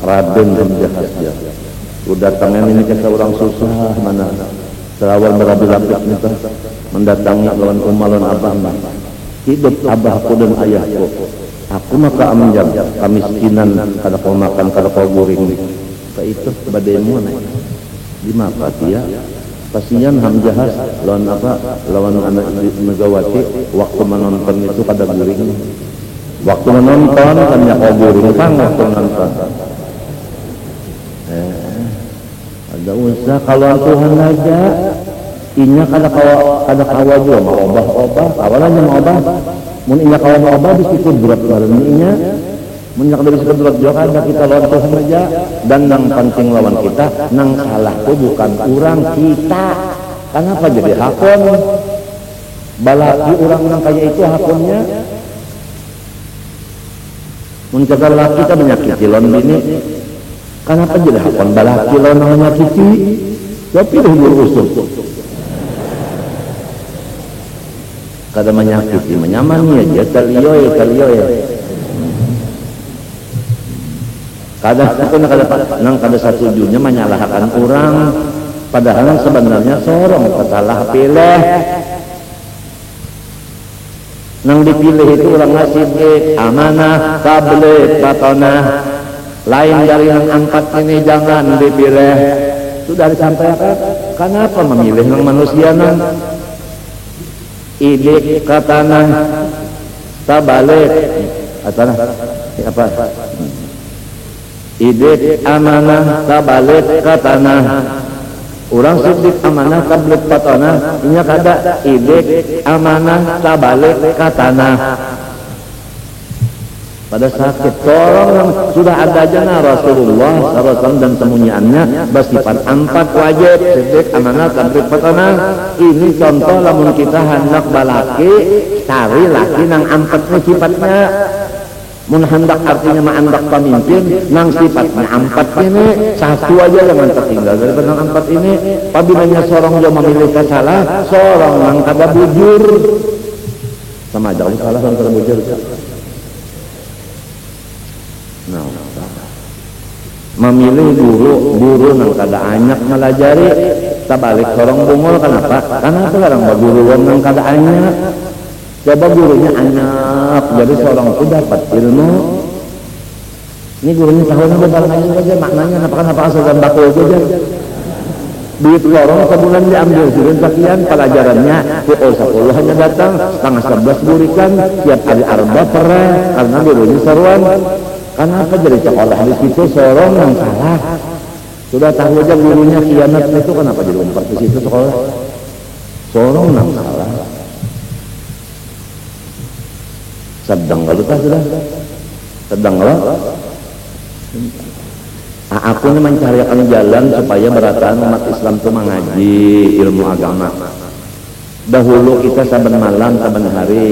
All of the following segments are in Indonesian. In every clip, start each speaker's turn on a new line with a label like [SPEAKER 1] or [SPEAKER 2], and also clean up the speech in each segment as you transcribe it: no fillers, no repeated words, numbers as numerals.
[SPEAKER 1] Raden Hamjahas ya. Udah tangan ini ke seorang susah mana. Serawal berabi lapis kita mendatangi lawan umalon abah. Hidup abahku dan ayahku. Aku maka amjam kemiskinan kada kau makan kada kau guring. Itu bademu naik. Di mapa dia kasihan Hamjahas lawan apa? Lawan anak Megawati waktu menonton itu kada guring. Waktu menonton kan ya kau guring kan waktu menonton. Ada usah kalau Tuhan aja inya kada kawa juga mau obah kawalannya mau obah mun inya kawa mau obah bisikut berat bareng inya mun nya kada bisikut berat juga kada kita lawan Tuhan aja dan nang penting lawan kita nang salah tu bukan urang kita. Kenapa jadi hakon balaki urang nang kaya itu hakonnya mun kada laki kita menyakiti lawan bini. Kenapa jadi hakon balaki lawan nang menyakiti tapi dah berusul kada menyakiti menyamani aja talioy kada nang kada satujunya menyalahkan orang padahal sebenarnya sorong salah pilih nang dipilih itu orang ngasih amanah tabligh batonah lain dari yang angkat ini jangan dipilih sudah disampaikan. Kenapa memilih yang manusia nang ide katana tabalik atana apa ide amanah tabalik katana orang sidik amanah tabalik katana ini kada ide amanah tabalik katana pada sakit tolong yang sudah ada jana Rasulullah SAW dan semuanya bersifat 4 wajib sidik amanah tabligh patana. Ini contoh lamun kita hendak balaki cari laki nang 4 sifatnya mun hendak artinya ma'andak pemimpin nang sifatnya 4 ini satu aja jangan tertinggal daripada nang 4 ini apabila seorang yang memilih salah seorang nang kada bujur sama aja salah nang kada bujur. Memilih guru nang kada anyak melajari tabalik sorong bungol kenapa orang guru nang kada anyak coba gurunya anyak jadi seorang itu dapat ilmu ini gurunya tahu nang aja maknanya apa asal dan bakul aja duit lorong sebulan diambil sudah sekian pelajarannya PO 10 hanya datang setengah 11 burikan tiap hari arba perah karena gurunya seruan. Kenapa jadi sekolah di situ sorong yang salah? Sudah tahu aja gurunya kiamat itu kenapa jadi umpat di situ sekolah? Sorong yang salah. Sedang kalau tak sudah? Sedang kalau? Aku ini mencarikan jalan supaya berataan umat Islam itu mengaji ilmu agama. Dahulu kita saban malam saban hari.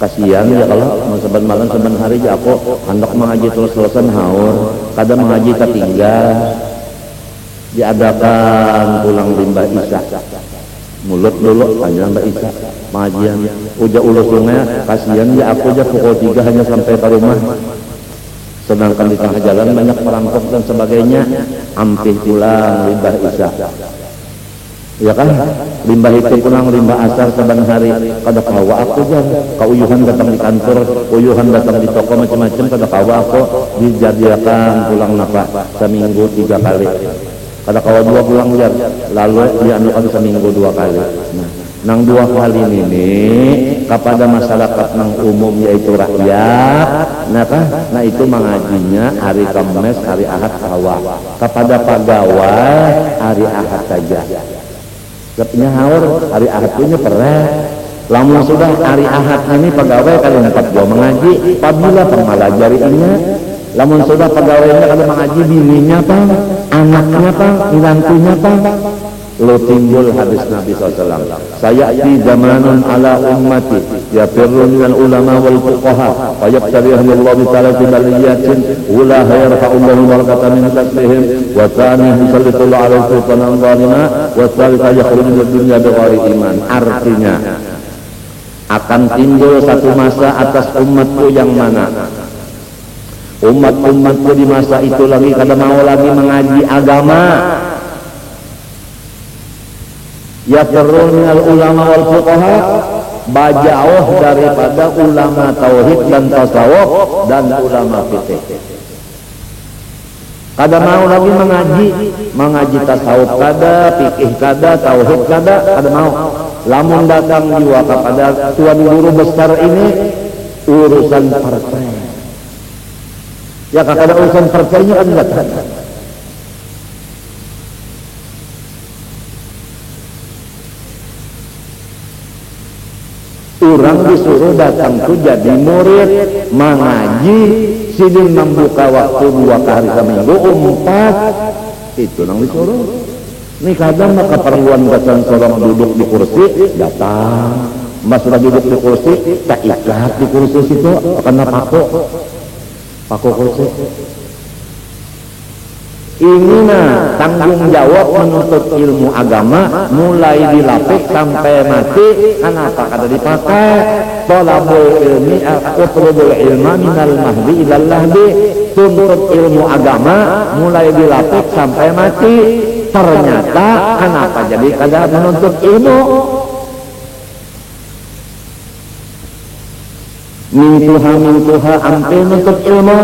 [SPEAKER 1] Kasihan ya kalau saban malam saban hari aja aku hendak mengaji terus-terusan haur kadang mengaji ketinggal diadakan pulang limbah Isa mulut dulu panjang Mbak Isa pengajian uja ulus sungai kasihan ya aku aja pukul 3 hanya sampai ke rumah sedangkan di tengah jalan banyak perampok dan sebagainya ampih pulang limbah Isa ya kan limbah itu pulang limbah asar saban hari kada kawa aku jan kauyuhan datang di kantor uyuhan datang di toko macam-macam kada kawa aku dijadiakan pulang napa seminggu 3 kali kada kawa 2 pulang jar lalu dianukan seminggu 2 kali nang 2 kali ini kepada masyarakat nang umum yaitu rakyat nah itu mengajinya hari Kamis hari Ahad kawa kepada pegawai hari Ahad saja Sebabnya haur hari Ahad punya perah. Lamun sudah hari Ahad ini pegawai kalian dapat gua mengaji. Apabila pengalajari ini, lamun sudah pegawainya kalau mengaji bininya pak, anaknya pak, menantunya pak, lo timbul hadis Nabi SAW. Sayati zamanun ala ummati yafirru minal ulama wal fuqaha wa yaqtarihullahu ta'ala fi baliyatin ula yarfa'ullahu barakatan min taslihim wa thani yusallitullahu alaihi sultanan zalima wa tsalika yakhruju min dunya bighairi iman. Artinya akan timbul satu masa atas umatku yang mana Umat-umatku di masa itu lagi kada mau lagi mengaji agama. Ya perlu minal ulama wal fuqaha, bajauh daripada ulama tauhid dan tasawuf dan ulama fikih. Kada mau lagi mengaji tasawuf kada, fikih kada, tauhid kada mau. Lamun datang jiwa kepada tuan guru besar ini urusan partai. Ya kada urusan partainya kan datang. Orang disuruh datang tu jadi murid, mengaji, sidin membuka waktu 2 kali seminggu, 4, itu nang disuruh. Ini kadang maka perluan datang seorang duduk di kursi, datang. Mas sudah duduk di kursi, tak ikat di kursi situ, karena paku kursi. Ini tanggung jawab menuntut ilmu agama mulai dilapik sampai mati. Kenapa kada dipakai? Thalabul ilmi utlubul ilma minal mahdi ilal lahdi. Tuntut ilmu agama mulai dilapik sampai mati. Ternyata kenapa jadi kada menuntut ilmu? Mintuha ampil nutut ilmu,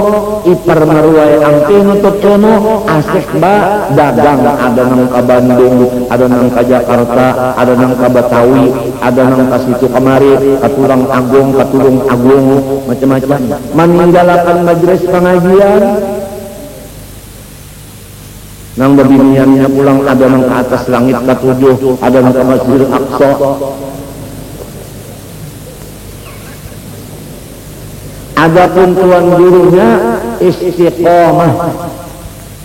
[SPEAKER 1] ipar meruai ampil nutut ilmu, asik ba dagang, ada nang ka Bandung, ada nang ka Jakarta, ada nang ka Betawi, ada nang ka situ kemari, katulung agung, macam-macam. Meninggalkan majelis pengajian, nang babiniannya pulang, ada nang ke atas langit ke-7, ada nang ke Masjidil Aqsa. Adapun tuan gurunya istiqomah,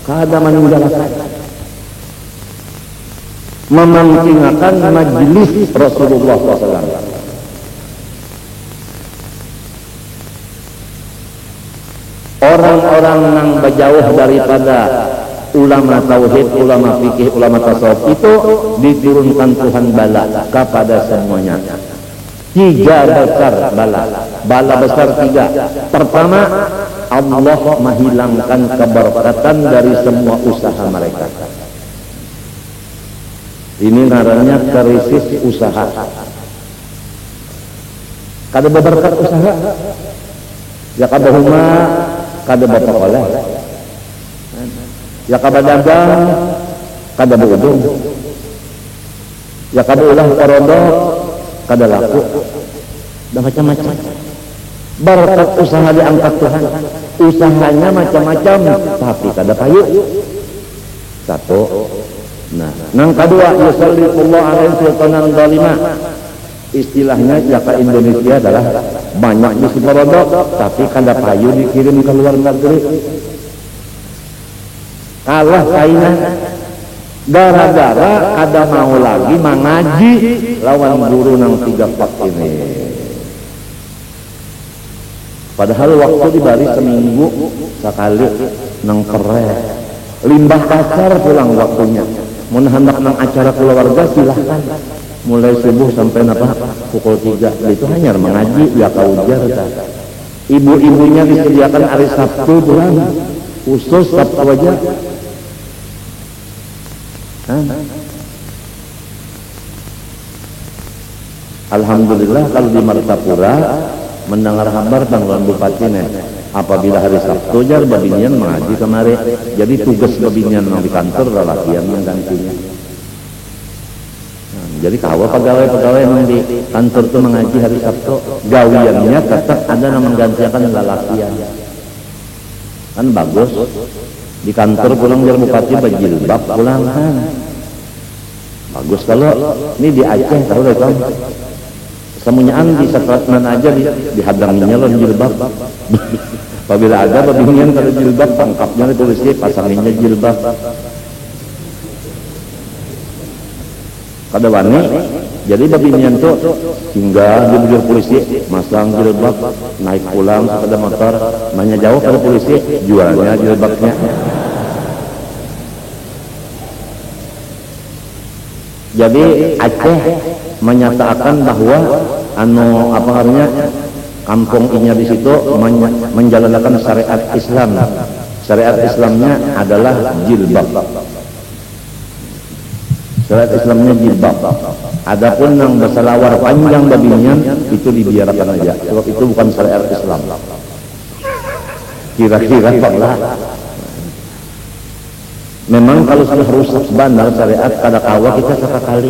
[SPEAKER 1] kada meninggalkan, mementingkan majlis Rasulullah SAW. Orang-orang yang berjauh daripada ulama tauhid, ulama fikih, ulama tasawuf itu diturunkan Tuhan bala kepada semuanya. 3 besar bala besar 3. Pertama, Allah menghilangkan keberkatan dari semua usaha mereka. Ini namanya krisis usaha. Kada berberkat usaha, ya kada huma, kada beroleh, ya kada dagang, kada berudung, ya kada ulah korodok, kada laku, dan macam-macam. Berkat usaha diangkat Tuhan, usahanya macam-macam, tapi kada payu. 1. Nah, nang kedua, yusallitullah alaihi sultanan zalimah. Istilahnya jaka Indonesia adalah banyak di Sibolodok, tapi kada payu dikirim ke luar negeri. Kalah saingan. Gara-gara kada mau lagi mengaji lawan guru nang 3 pak ini. Padahal waktu dibari seminggu sekali nang kere. Limbah kasar pulang waktunya. Mun hendak nang acara keluarga silahkan. Mulai subuh sampai pukul 3. Itu hanya mengaji ya kaujar. Ibu-ibunya disediakan hari Sabtu pulang. Khusus Sabtu aja. Alhamdulillah kalau di Martapura mendengar kabar tanggalan bupati apabila hari Sabtu jar babinian mengaji kemari, jadi tugas babinian di kantor lelakian menggantinya. Jadi kalau pegawai yang di kantor itu mengaji hari Sabtu, gawiannya tetap ada yang menggantikan lelakian. Kan bagus. Di kantor pulang jar bupati berjilbab pulang kan. Bagus kalau ini di Aceh tahu deh kan. Semuanyaan di Supratman aja dihadanginya loh jilbab. Apabila ada babinian kalau jilbab tangkapnya di polisi pasanginnya jilbab. Kada wani, jadi babinian tuh hingga di bujur polisi masang jilbab, naik pulang pada motor, banyak jauh pada polisi jualnya jilbabnya. Jadi Aceh menyatakan bahwa kampung inya di situ menjalankan syariat Islam. Syariat Islamnya adalah jilbab. Syariat Islamnya jilbab. Adapun yang berselawar panjang babinya itu dibiarkan aja. Sebab itu bukan syariat Islam. Kira-kira lah. Memang kalau sudah rusak benar syariat kada kawa kita sekali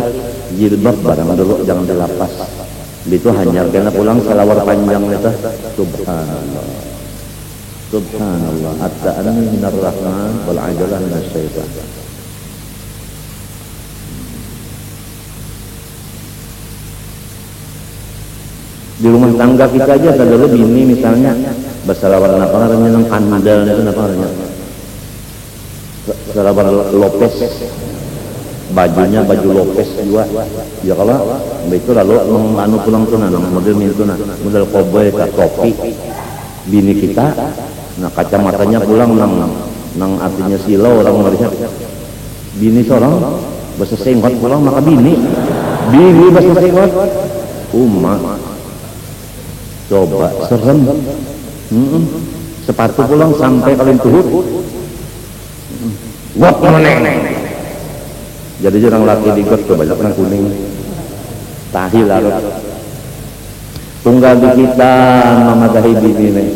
[SPEAKER 1] jilbab barang dulu jangan dilapas. Itu hanya kena pulang selawar panjang itu. Subhanallah. Subhanallah. At-ta'anni minar rahman wal 'ajalah minasy syaitan. Di rumah tangga kita aja ada dulu bini misalnya berselawar apa namanya kandal itu apa namanya? Selawar Lopez. Bajunya baju Lopez juga. Ya kalau itu lalu anu pulang tuh model itu model cowboy ke topi bini kita. Nah kacamatanya pulang nang artinya silau orang melihat bini seorang bahasa senggot pulang maka bini bahasa senggot coba serem. Sepatu pulang sampai kalian tuhut wap meneng. Jadi orang laki digot kebanyakan kuning tahi larut tunggal di kita memadahi bini nih.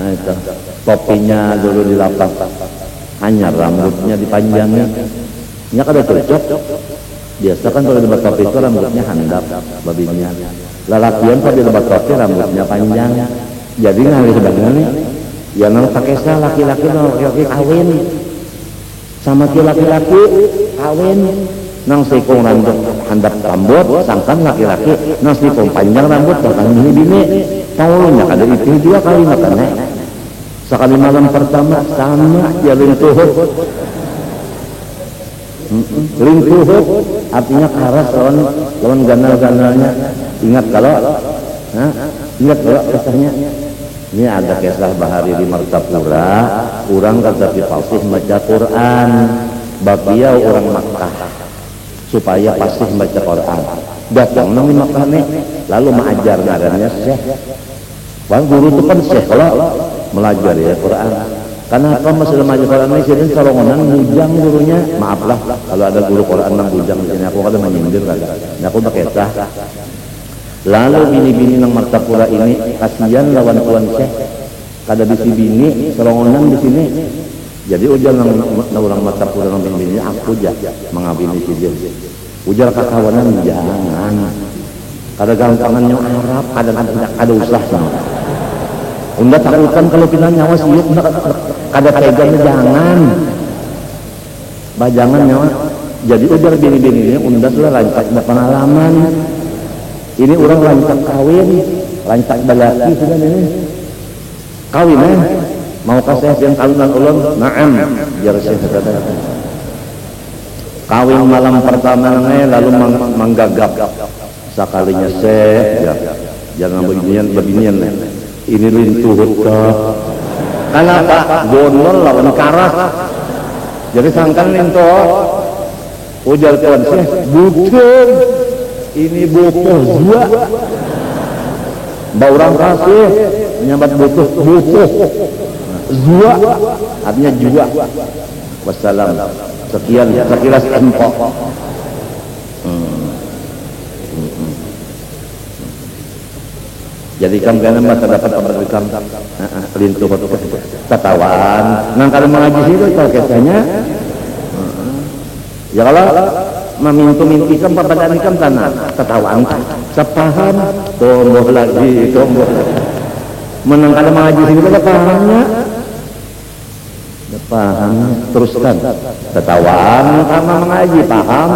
[SPEAKER 1] Nah itu topinya dulu dilapas hanya rambutnya dipanjangnya nya kada cocok. Biasa kan kalau debat topi itu rambutnya handap babinya. Lalakian kalau debat topi rambutnya panjang. Jadi ngalih sebenarnya ya nang pakai laki-laki kawin sama laki-laki kawin nang sikung rambut handap rambut sangkan laki-laki nang sikung panjang rambut bahkan bini tahunya kada itu juga kali makanya sekali malam pertama sama jalin tuhut rintuhut artinya karas lawan ganal-ganalnya. Ingat kalau kisahnya ini ada kisah Bahari di Martapura orang kata fasih baca Quran bagia orang Makkah supaya fasih baca Quran datang nang di Makkah nih lalu mengajar ngarannya Syekh. Bang guru itu kan Syekh kalau belajar ya Quran. Karena apa masih lemah Quran ini sini colongan bujang gurunya. Maaflah kalau ada guru Quran nang bujang di sini aku kada menyindir kali. Aku pakai sah. Lalu bini-bini nang Martapura ini kasihan lawan tuan Syekh. Kada bisi bini colongan di sini. Jadi ujar nang orang Martapura nang bini aku aja mengabini si dia. Ujar kakawanan jangan. Kada gampangannya Arab, kada usah sama. Unda takutan kalau kita nyawa siuk kada teganya jangan. Bajangan nyawa. Jadi ujar bini-bini ini unda sudah lancar pengalaman. Ini orang lancar kawin, lancar balaki sudah ini. Kawin mau kasih yang kawinan ulun, na'am. Jar Syekh kata. Kawin malam pertama lalu menggagap. Sakalinya Syekh, jangan beginian. Ini lintuhut kenapa? Gondol lawan karas. Jadi sangkan lintuh. Ujar tuan Syekh, bukan. Ini butuh zua. Mbak orang kasih menyambat butuh zua. Artinya jua. Wassalam. Sekian sekilas empok. Jadi kamu kena masa dapat pemberikan lintuh tatawan. Nang kalau mengaji itu kalau kisahnya, ya kalau memintu ikan perpadaan ikan tanah tatawan sepaham tomboh lagi tomboh. Menang kalau mengaji itu kita pahamnya, paham teruskan tatawan sama mengaji paham.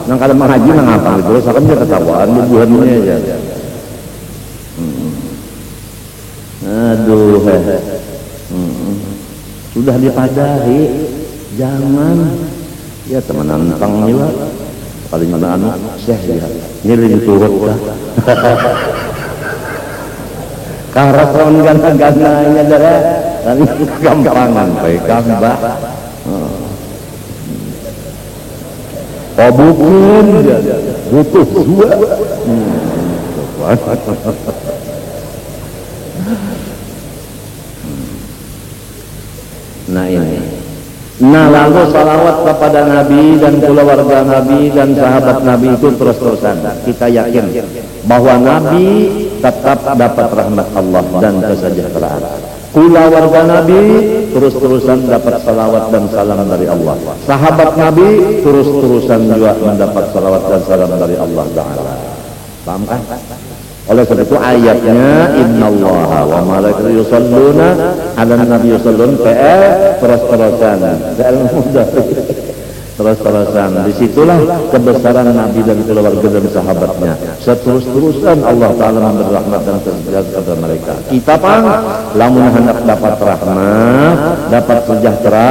[SPEAKER 1] Nang kalau mengaji mengapa terus akan dia tatawan bubuhannya aja. Aduh, sudah dipadahi, jangan ya teman tang nila paling mana anak Syekh ya nilin turut lah. Karason gana-gananya darah dan gampangan baik mbak. Oh bukan, butuh dua. Nah, lalu salawat kepada Nabi dan keluarga Nabi dan sahabat Nabi itu terus-terusan. Kita yakin bahwa Nabi tetap dapat rahmat Allah dan kesejahteraan. Keluarga Nabi terus-terusan dapat salawat dan salam dari Allah. Sahabat Nabi terus-terusan juga mendapat salawat dan salam dari Allah Ta'ala. Paham kan? Oleh sebab itu ayatnya innallaha wa malaikatahu yusholluna 'alan nabi yushollun terus-terusan. Terus-terusan. Disitulah kebesaran Nabi dan keluarga dan sahabatnya. Seterus-terusan Allah Ta'ala memberi rahmat dan sejahtera kepada mereka. Kita pang lamun hendak dapat rahmat, dapat sejahtera,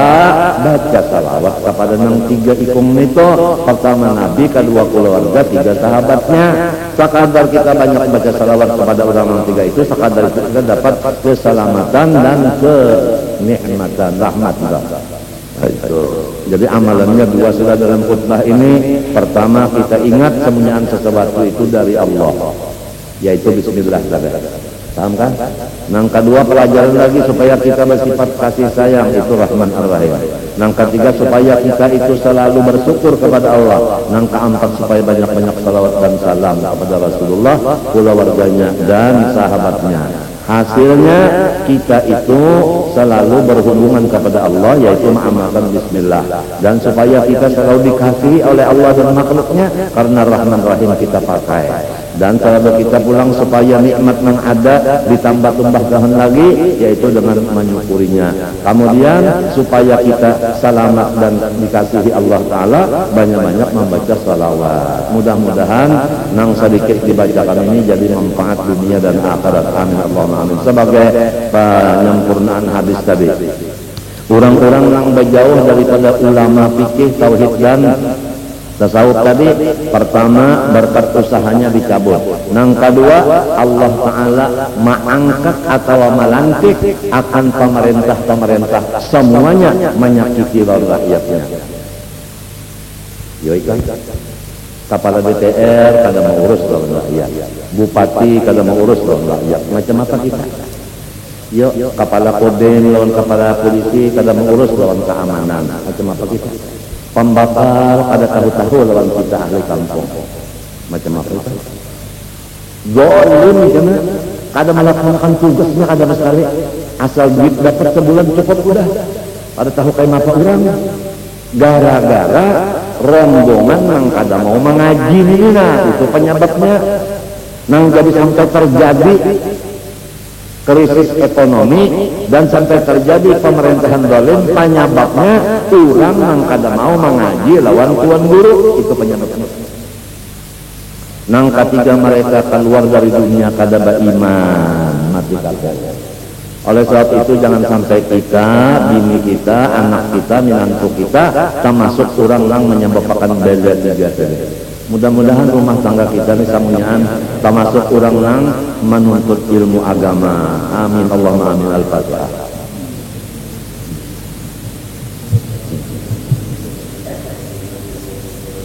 [SPEAKER 1] baca salawat kepada yang tiga ikung itu. Pertama Nabi, kedua keluarga, tiga sahabatnya. Sekadar kita banyak baca salawat kepada orang yang tiga itu, sekadar kita dapat keselamatan dan kenikmatan, rahmat juga. Itu. Jadi amalannya dua sudah dalam khutbah ini. Pertama, kita ingat semuanya sesuatu itu dari Allah, yaitu bismillah. Paham kan? Yang kedua, pelajaran lagi supaya kita bersifat kasih sayang, itu Rahman Ar-Rahim. Yang ketiga, supaya kita itu selalu bersyukur kepada Allah. Yang keempat, supaya banyak-banyak salawat dan salam kepada Rasulullah, keluarganya dan sahabatnya. Hasilnya kita itu selalu berhubungan kepada Allah, yaitu mengamalkan bismillah. Dan supaya kita selalu dikasihi oleh Allah dan makhluknya, karena Rahman Rahim kita pakai. Dan kalau kita pulang supaya nikmat yang ada ditambah-tambahkan lagi, yaitu dengan menyukurinya. Kemudian supaya kita selamat dan dikasihi Allah Ta'ala, banyak-banyak membaca salawat. Mudah-mudahan yang sedikit dibacakan ini jadi manfaat dunia dan akhirat. Amin Allahumma amin. Sebagai penyempurnaan hadis tadi, orang-orang yang berjauh daripada ulama fikih, tauhid dan tasawuf tadi, pertama berkat usahanya dicabut. Yang kedua, Allah Ta'ala mengangkat atau melantik akan pemerintah-pemerintah semuanya menyakiti rakyatnya. Yoi kan? Kepala DPR kada mau urus lawan rakyat, bupati kada mau urus lawan rakyat. Macam apa kita? Yuk, kepala Kodim lawan kepala polisi kada mau urus lawan keamanan. Macam apa kita? Pembakar ada tahu-tahu lawan kita ahli kampung. Macam apa itu? Zolim karena kada melaksanakan tugasnya kada sekali. Asal duit dapat sebulan cukup udah. Ada tahu kayak apa orang? Gara-gara rombongan yang kada mau mengaji ini, nah itu penyebabnya. Nang jadi sampai terjadi krisis ekonomi dan sampai terjadi pemerintahan zalim, penyebabnya orang yang kada mau mengaji lawan tuan guru, itu penyebabnya. Nang ketiga, mereka keluar dari dunia kada beriman, mati kafir. Oleh sebab itu jangan sampai kita, bini kita, anak kita, minantu kita termasuk orang yang menyebabkan bela tiga tadi. Mudah-mudahan rumah tangga kita ini samunyaan termasuk orang yang menuntut ilmu agama. Amin Allahumma amin. Al-Fatihah.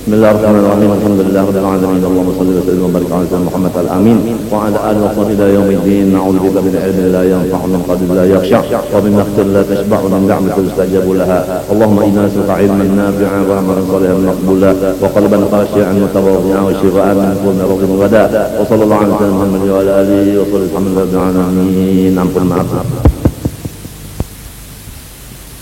[SPEAKER 1] Bismillahirrahmanirrahim. Alhamdulillahirabbil alamin. Allahumma shalli wa sallim wa barik ala sayyidina Muhammad al-amin wa ala alihi wa sahbihi ila yaumiddin. Na'udzubika min ilmin la yanfa'u min qalbin la yakhsha wa min nafsin la tashba'u min ni'matin tustajabu laha. Allahumma inna nas'aluka 'ilman nafi'an wa 'amalan salihan maqbula wa qalban khashi'an mutawaddi'an wa shifaa'an min kulli ghadin wa da'. Wa sallallahu ala sayyidina Muhammad wa ala alihi wa sahbihi alhamdulillahi alamin. Ampun maaf.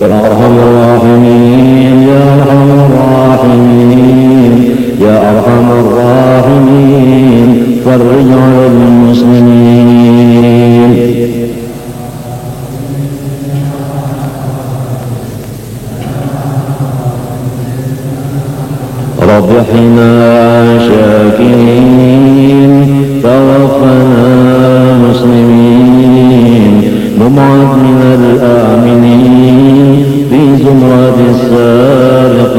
[SPEAKER 1] Ya Arhamar Rahimin, ya Arhamar Rahimin, ya Arhamar Rahimin, farij 'alal muslimin. Rabbi hina syakirin, tawaffana muslimin, mum'ad minal aminin, fi zumratis salihin.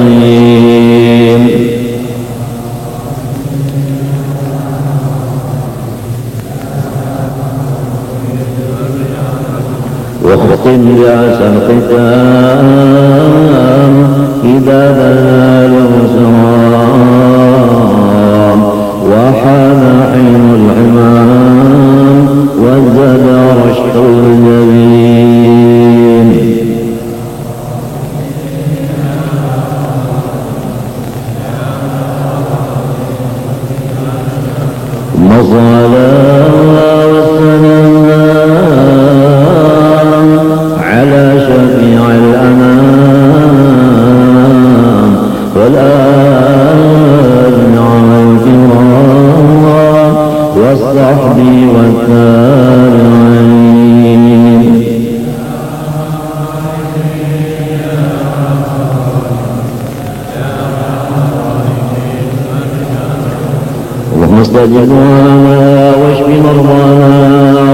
[SPEAKER 1] واختم بأحسن ختام إذا بلال الزهام وحان حين العمام وزاد رشح الجبين. والصلاة والسلام على شفيع الأنام والآل الكرام والصحب والتابعين. اللهم استجب دعاءنا واشف مرضانا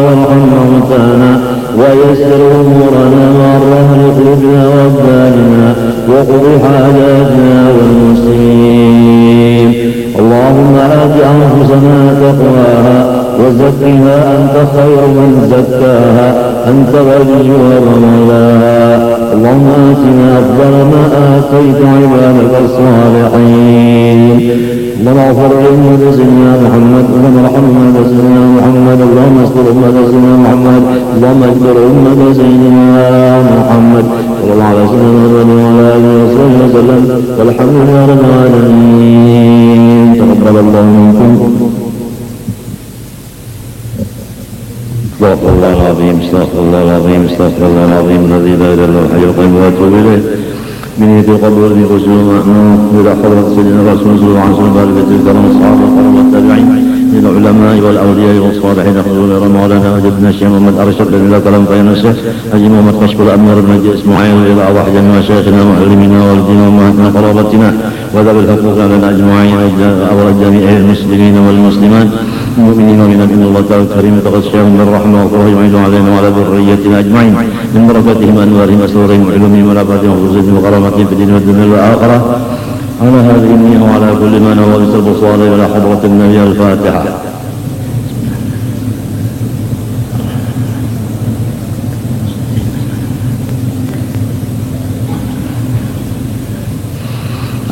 [SPEAKER 1] وارحم موتانا ويسر امورنا وارح لقلوبنا وابداننا وقض حاجاتنا والمسلمين. اللهم آت أنفسنا تقواها وزكها أنت خير من زكاها أنت وليها ومولاها. اللهم آتنا أفضل ما آتيت عبادك الصالحين. اللهم اغفر لأمة سيدنا محمد، اللهم ارحم أمة سيدنا محمد، اللهم استر أمة سيدنا محمد، اللهم اجبر أمة سيدنا محمد صلى الله عليه وسلم وعلى آله وصحبه وسلم والحمد لله رب العالمين. تقبل الله منكم. استغفر الله العظيم، استغفر الله العظيم، استغفر الله العظيم الذي لا إله إلا الحي القيوم وأتوب إليه. من يد القبر من خشوع مأمون إلى حضرة سيدنا رسول الله صلى الله عليه وسلم بارك الكرام الصحابة والقرى والتابعين إلى العلماء والأولياء والصالحين خذوا إلى مولانا وجدنا الشيخ محمد أرشد إلى كلام فإن الشيخ حجي محمد كشف الأمير المجيء اسماعيل إلى أرواح جميع مشايخنا ومعلمنا والدين وأمهاتنا وقرابتنا وذوي الحقوق علينا أجمعين أولاد جميع المسلمين والمسلمات المؤمنين من إن الله تعالى الكريم تغشاهم بالرحمة والقرى يعيد علينا وعلى ذريتنا أجمعين من بركاتهم وأنوارهم وسرورهم وعلومهم ورفعتهم وخصوصهم وكرامتهم في الدين والدنيا والآخرة. على هذه النية وعلى كل ما نوى بسرب صالح إلى حضرة النبي. الفاتحة.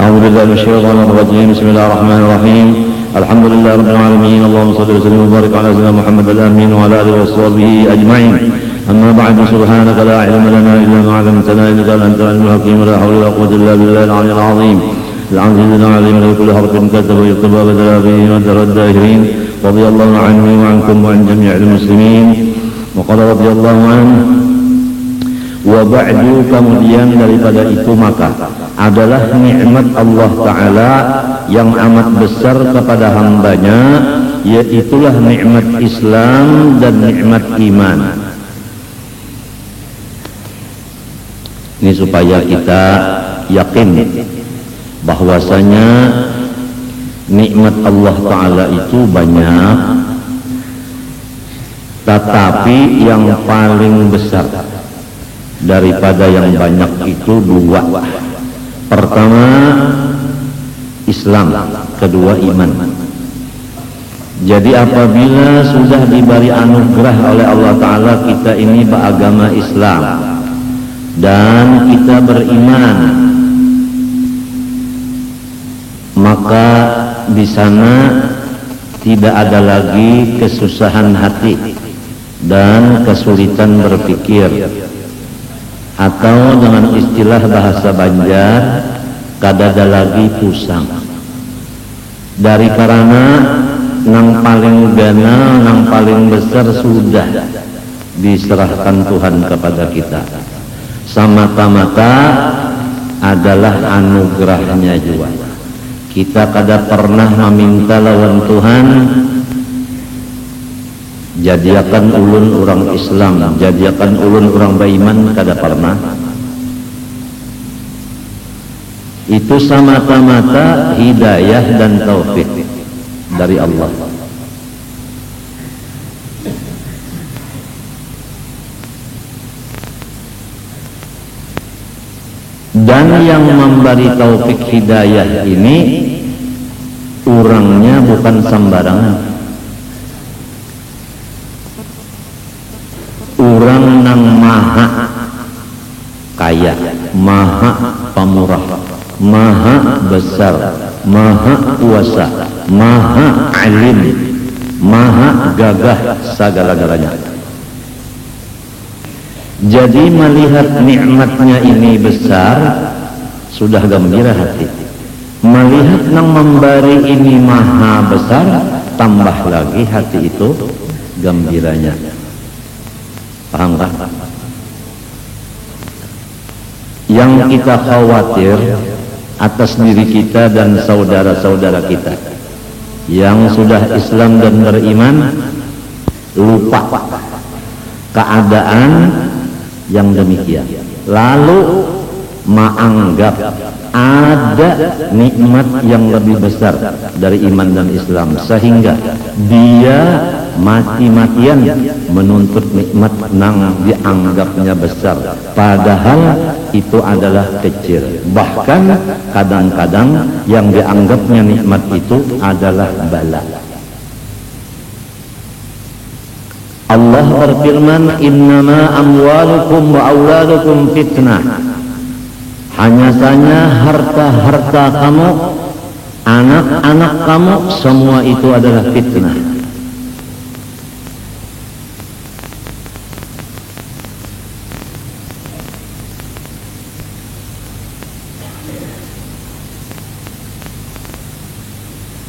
[SPEAKER 1] أعوذ بالله من الشيطان الرجيم. بسم الله الرحمن الرحيم. الحمد لله رب العالمين. اللهم صل وسلم وبارك على سيدنا محمد الأمين وعلى آله وصحبه أجمعين. أما بعد سبحانك لا علم لنا إلا ما علمتنا إنك أنت العليم الحكيم. ولا حول ولا قوة إلا بالله العلي العظيم العزيز العليم لكل حرف كتب ويكتب بدل به مدر الداهرين. رضي الله عني وعنكم وعن جميع المسلمين. وقال رضي الله عنه. Waba'du, kemudian daripada itu maka adalah nikmat Allah Ta'ala yang amat besar kepada hambanya, yaitulah nikmat Islam dan nikmat iman. Ini supaya kita yakin bahwasanya nikmat Allah Ta'ala itu banyak, tetapi yang paling besar daripada yang banyak itu dua. Pertama Islam, kedua iman. Jadi apabila sudah diberi anugerah oleh Allah Ta'ala kita ini beragama Islam dan kita beriman, maka di sana tidak ada lagi kesusahan hati dan kesulitan berpikir, atau dengan istilah bahasa Banjar kadada lagi pusang. Dari karena nang paling gana, nang paling besar sudah diserahkan Tuhan kepada kita. Semata-mata adalah anugerahnya juga. Kita kada pernah meminta lawan Tuhan jadiakan ulun orang Islam, jadiakan ulun orang beriman, kada pernah. Itu semata-mata hidayah dan taufik dari Allah. Dan yang memberi taufik hidayah ini orangnya bukan sembarangan. Orang nang maha kaya, maha pemurah, maha besar, maha kuasa, maha alim, maha gagah segala-galanya. Jadi melihat nikmatnya ini besar, sudah gembira hati. Melihat nang memberi ini maha besar, tambah lagi hati itu gembiranya. Paham kan? Yang kita khawatir atas diri kita dan saudara-saudara kita yang sudah Islam dan beriman, lupa keadaan yang demikian, lalu menganggap ada nikmat yang lebih besar dari iman dan Islam, sehingga dia mati-matian menuntut nikmat yang dianggapnya besar, padahal itu adalah kecil. Bahkan kadang-kadang yang dianggapnya nikmat itu adalah bala. Allah berfirman, innama amwalukum wa auladukum fitnah. Hanya saja harta-harta kamu, anak-anak kamu, semua itu adalah fitnah.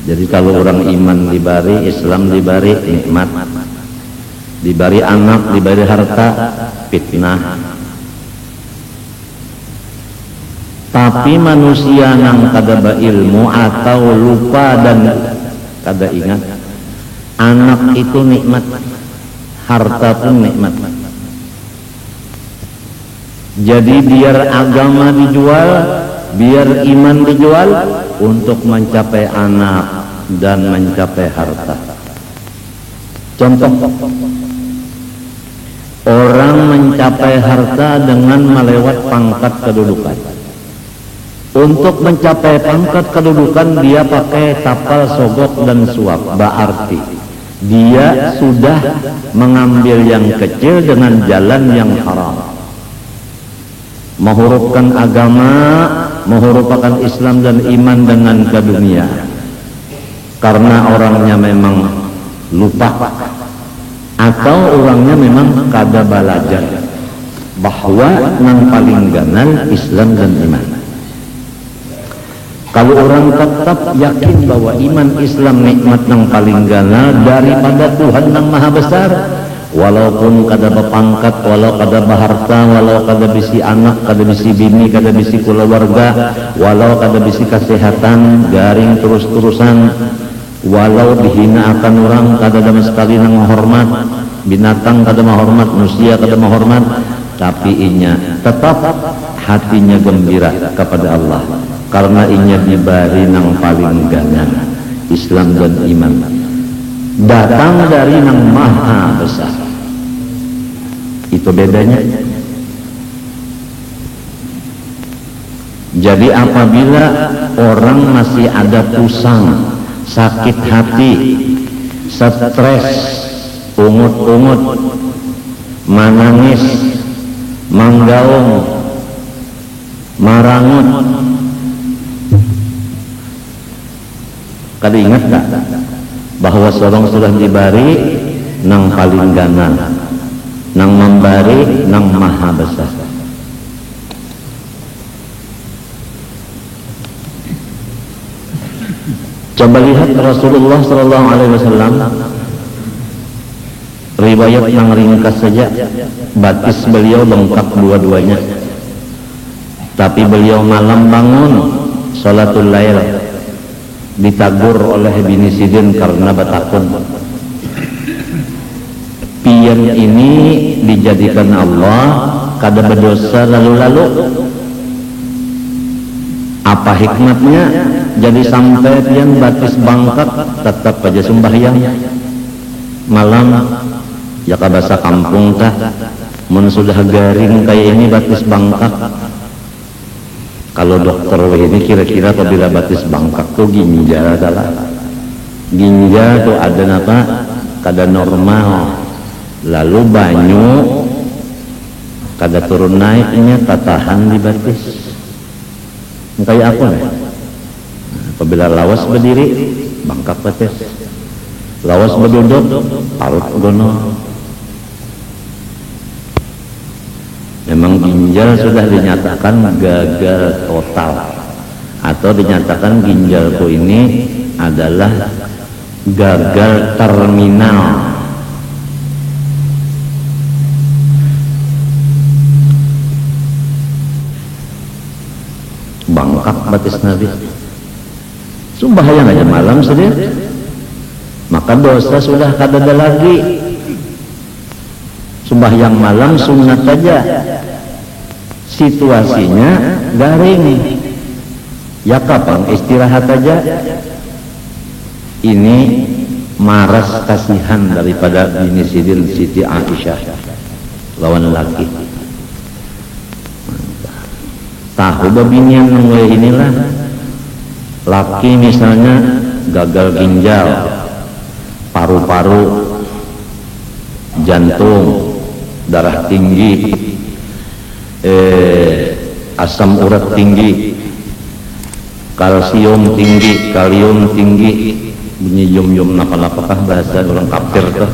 [SPEAKER 1] Jadi kalau orang iman diberi, Islam diberi nikmat, diberi anak, diberi harta, fitnah. Tapi manusia nang kada berilmu atau lupa dan kada ingat, anak itu nikmat, harta pun nikmat. Jadi biar agama dijual, biar iman dijual untuk mencapai anak dan mencapai harta. Contoh, orang mencapai harta dengan melewat pangkat kedudukan. Untuk mencapai pangkat kedudukan dia pakai tapal, sogok dan suap. Berarti dia sudah mengambil yang kecil dengan jalan yang haram, menghurufkan agama, menghurufkan Islam dan iman dengan ke dunia. Karena orangnya memang lupa atau orangnya memang kada belajar bahwa yang paling ganal Islam dan iman. Kalau orang tetap yakin bahwa iman Islam nikmat yang paling ganal daripada Tuhan yang maha besar, walaupun kada berpangkat, walau kada berharta, walau kada bisi anak, kada bisi bini, kada bisi keluarga, walau kada bisi kesehatan garing terus-terusan, walau dihina akan orang, kada sama sekali nang menghormat, binatang kada menghormat, manusia kada menghormat, tapi inya tetap hatinya gembira kepada Allah karena inya diberi nang paling ganal, Islam dan iman, datang dari nang maha besar. Itu bedanya. Jadi apabila orang masih ada pusang, sakit hati, stres, ungut-ungut, menangis, manggaung, marangut, kada ingat tak bahwa seorang sudah diberi nang paling ganal, nang memberi nang maha besar. Coba lihat Rasulullah Sallallahu Alaihi Wasallam, riwayat yang ringkas saja, batis beliau lengkap dua-duanya, tapi beliau malam bangun sholatul lail, ditagur oleh bini Sidin karena batakun. Pian ini dijadikan Allah kada berdosa lalu-lalu. Apa hikmatnya? Jadi sampai pian batis bangkat tetap aja sembahyang malam, ya kabasa kampung tah mun sudah garing kayak ini batis bangkat. Kalau dokter ini kira-kira apabila batis bangkak tuh ginjal adalah ginjal tuh ada apa? Kada normal, lalu banyu kada turun naiknya tatahan di batis. Kayak apa nih? Apabila lawas berdiri bangkak batis, lawas berduduk parut gono. Memang ginjal sudah dinyatakan gagal total, atau dinyatakan ginjalku ini adalah gagal terminal, bangkak batis Nabi. Bahaya aja malam sedih, maka dosa sudah kada ada lagi. Sembahyang malam sunat saja, situasinya garing, ya kapan istirahat aja. Ini maras kasihan daripada bini Sidin Siti Aisyah lawan laki. Tahu babinian mulai inilah, laki misalnya gagal ginjal, paru-paru, jantung, darah tinggi, asam urat tinggi, kalsium tinggi, kalium tinggi, bunyi yum-yum napa-napakah bahasa orang kafir tuh.